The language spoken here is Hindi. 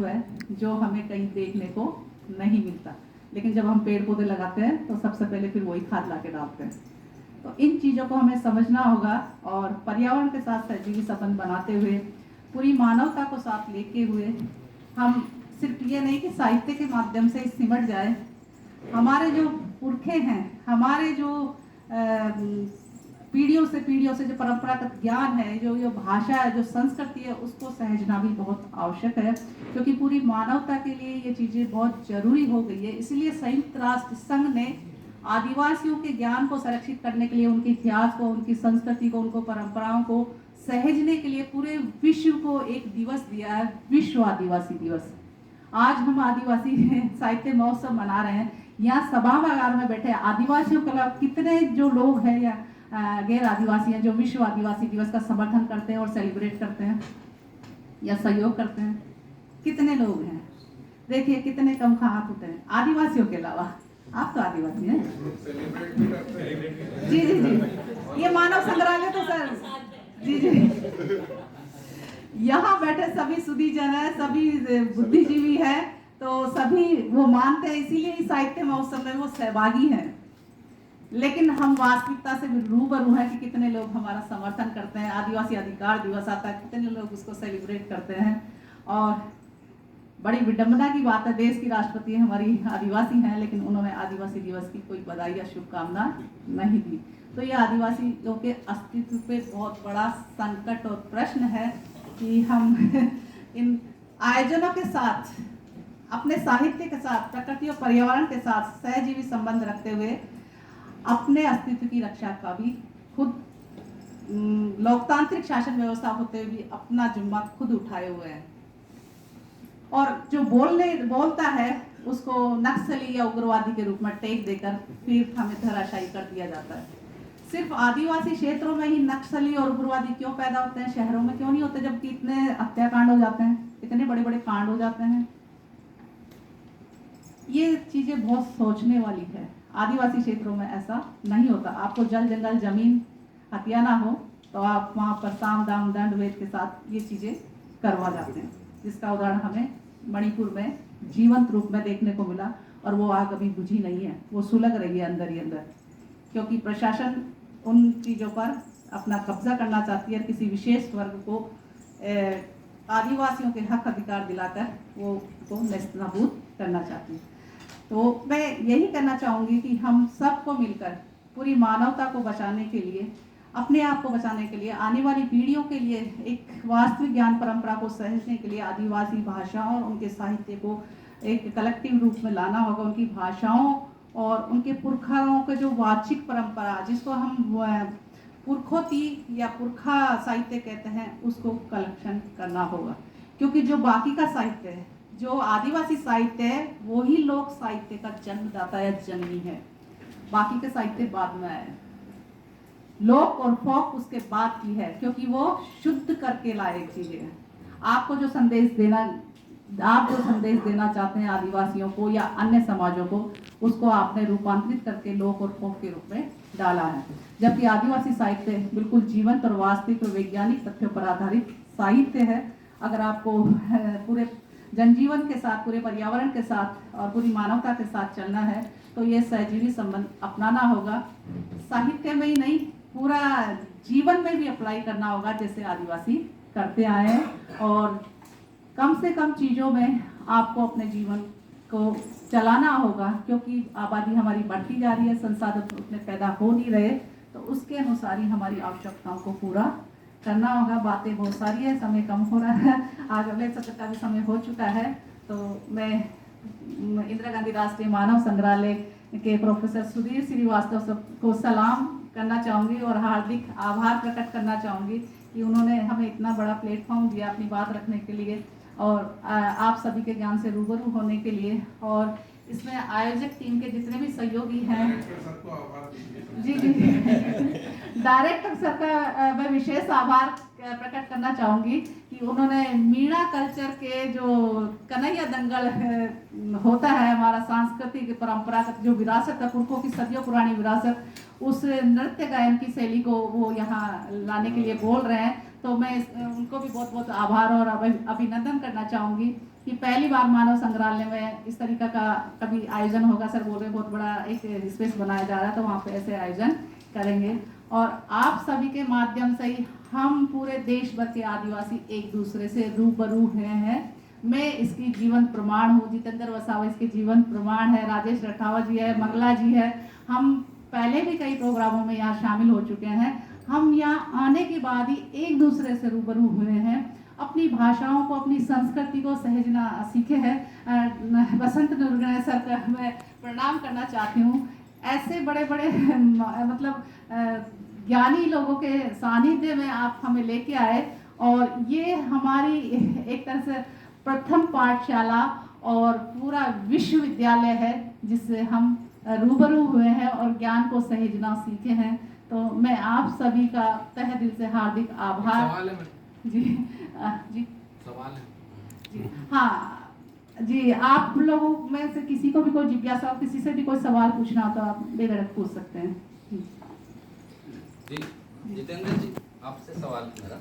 है जो हमें कहीं देखने को नहीं मिलता, लेकिन जब हम पेड़ पौधे लगाते हैं तो सबसे पहले फिर वही खाद ला के डालते हैं। तो इन चीज़ों को हमें समझना होगा और पर्यावरण के साथ सहजीवी संबंध बनाते हुए पूरी मानवता को साथ लेके हुए हम सिर्फ ये नहीं कि साहित्य के माध्यम से सिमट जाए, हमारे जो पुरखे हैं, हमारे जो पीढ़ियों से जो परंपरागत ज्ञान है, जो भाषा है, जो संस्कृति है, उसको सहेजना भी बहुत आवश्यक है, क्योंकि पूरी मानवता के लिए ये चीज़ें बहुत जरूरी हो गई है। इसलिए संयुक्त राष्ट्र संघ ने आदिवासियों के ज्ञान को संरक्षित करने के लिए, उनके इतिहास को, उनकी संस्कृति को, उनको परंपराओं को सहेजने के लिए पूरे विश्व को एक दिवस दिया है, विश्व आदिवासी दिवस। आज हम आदिवासी साहित्य महोत्सव मना रहे हैं। यहाँ सभागार में बैठे आदिवासियों के अलावा कितने जो लोग हैं या गैर आदिवासी हैं जो विश्व आदिवासी दिवस का समर्थन करते हैं और सेलिब्रेट करते हैं या सहयोग करते हैं, कितने लोग हैं? देखिए कितने कम हाथ उठे हैं आदिवासियों के अलावा। आप तो आदिवासी हैं। जी जी जी, ये मानव संग्रहालय तो सर, जी जी, यहाँ बैठे सभी सुधीजन है, सभी बुद्धिजीवी है, तो सभी वो मानते हैं, इसीलिए इस साहित्य महोत्सव में वो सहभागी हैं। लेकिन हम वास्तविकता से रूबरू हैं कि कितने लोग हमारा समर्थन करते हैं। आदिवासी अधिकार दिवस आता है, कितने लोग उसको सेलिब्रेट करते हैं। और बड़ी विडंबना की बात है, देश की राष्ट्रपति हमारी आदिवासी हैं, लेकिन उन्होंने आदिवासी दिवस की कोई बधाई या शुभकामना नहीं दी। तो ये आदिवासियों के अस्तित्व पे बहुत बड़ा संकट और प्रश्न है कि हम इन आयोजनों के साथ, अपने साहित्य के साथ, प्रकृति और पर्यावरण के साथ सहजीवी संबंध रखते हुए अपने अस्तित्व की रक्षा का भी खुद लोकतांत्रिक शासन व्यवस्था होते हुए भी अपना जिम्मा खुद उठाए हुए हैं। और जो बोलता है उसको नक्सली या उग्रवादी के रूप में टेक देकर फिर हमें धराशायी कर दिया जाता है। सिर्फ आदिवासी क्षेत्रों में ही नक्सली और उग्रवादी क्यों पैदा होते हैं, शहरों में क्यों नहीं होते, जबकि इतने हत्याकांड हो जाते हैं, इतने बड़े बड़े कांड हो जाते हैं। ये चीजें बहुत सोचने वाली है। आदिवासी क्षेत्रों में ऐसा नहीं होता। आपको जल जंगल जमीन हत्या ना हो तो आप वहाँ पर साम दाम दंड भेद के साथ ये चीजें करवा जाते हैं, जिसका उदाहरण हमें मणिपुर में जीवंत रूप में देखने को मिला। और वो आग अभी बुझी नहीं है, वो सुलग रही है अंदर ही अंदर, क्योंकि प्रशासन उन चीज़ों पर अपना कब्जा करना चाहती है, किसी विशेष वर्ग को आदिवासियों के हक अधिकार दिलाकर वो को नेस्तनाबूद करना चाहती है। तो मैं यही कहना चाहूँगी कि हम सबको मिलकर पूरी मानवता को बचाने के लिए, अपने आप को बचाने के लिए, आने वाली पीढ़ियों के लिए एक वास्तविक ज्ञान परंपरा को सहेजने के लिए आदिवासी भाषाओं और उनके साहित्य को एक कलेक्टिव रूप में लाना होगा। उनकी भाषाओं और उनके पुरखाओं के जो वाचिक परंपरा, जिसको हम पुरखोती या पुरखा साहित्य कहते हैं, उसको कलेक्शन करना होगा। क्योंकि जो बाकी का साहित्य है, जो आदिवासी साहित्य है, वही लोक साहित्य का जन्मदाता या जननी है। बाकी के साहित्य बाद में आए, लोक और फोक उसके बाद की है, क्योंकि वो शुद्ध करके लायक चीजें हैं। आपको जो संदेश देना, आप जो संदेश देना चाहते हैं आदिवासियों को या अन्य समाजों को, उसको आपने रूपांतरित करके लोक और फोक के रूप में डाला है। जबकि आदिवासी साहित्य बिल्कुल जीवंत और वास्तविक और वैज्ञानिक तथ्यों पर आधारित साहित्य है। अगर आपको पूरे जनजीवन के साथ, पूरे पर्यावरण के साथ और पूरी मानवता के साथ चलना है तो ये सहजीवी संबंध अपनाना होगा। साहित्य में ही नहीं, पूरा जीवन में भी अप्लाई करना होगा, जैसे आदिवासी करते आए हैं। और कम से कम चीज़ों में आपको अपने जीवन को चलाना होगा, क्योंकि आबादी हमारी बढ़ती जा रही है, संसाधन उतने पैदा हो नहीं रहे, तो उसके अनुसार ही हमारी आवश्यकताओं को पूरा करना होगा। बातें बहुत सारी है, समय कम हो रहा है, आज अगले सत्र का भी समय हो चुका है। तो मैं इंदिरा गांधी राष्ट्रीय मानव संग्रहालय के प्रोफेसर सुधीर श्रीवास्तव को सलाम करना चाहूँगी और हार्दिक आभार प्रकट करना चाहूँगी कि उन्होंने हमें इतना बड़ा प्लेटफॉर्म दिया अपनी बात रखने के लिए और आप सभी के ज्ञान से रूबरू होने के लिए। और इसमें आयोजक टीम के जितने भी सहयोगी हैं, जी जी, डायरेक्टर सर का मैं विशेष आभार प्रकट करना चाहूँगी कि उन्होंने मीणा कल्चर के जो कन्हैया दंगल होता है, हमारा सांस्कृतिक परंपरागत जो विरासत है, पुरखों की सदियों पुरानी विरासत, उस नृत्य गायन की शैली को वो यहाँ लाने के लिए बोल रहे हैं। तो मैं उनको भी बहुत बहुत आभार और अभिनंदन करना चाहूँगी। कि पहली बार मानव संग्रहालय में इस तरीका का कभी आयोजन होगा। सर बोल रहे बहुत बड़ा एक स्पेस बनाया जा रहा है, तो वहाँ पे ऐसे आयोजन करेंगे और आप सभी के माध्यम से ही हम पूरे देश भर के आदिवासी एक दूसरे से रूबरू हुए हैं। मैं इसकी जीवन प्रमाण हूँ, जितेंद्र वसावा इसके जीवन प्रमाण है, राजेश रठावा जी है, मंगला जी है। हम पहले भी कई प्रोग्रामों में यहाँ शामिल हो चुके हैं। हम यहाँ आने के बाद ही एक दूसरे से रूबरू हुए हैं, अपनी भाषाओं को, अपनी संस्कृति को सहेजना सीखे हैं। बसंत नुरगणे सर का मैं प्रणाम करना चाहती हूँ। ऐसे बड़े बड़े मतलब ज्ञानी लोगों के सानिध्य में आप हमें लेके आए और ये हमारी एक तरह से प्रथम पाठशाला और पूरा विश्वविद्यालय है जिससे हम रूबरू हुए हैं और ज्ञान को सहेजना सीखे हैं। तो मैं आप सभी का तहे दिल से हार्दिक आभार। सवाल है जी जी सवाल है जी हाँ जी, आप लोगों में से किसी को भी कोई जिज्ञासा, किसी से भी कोई सवाल पूछना हो तो आप बेधड़क पूछ सकते हैं। जी जितेंद्र जी, आपसे सवाल मेरा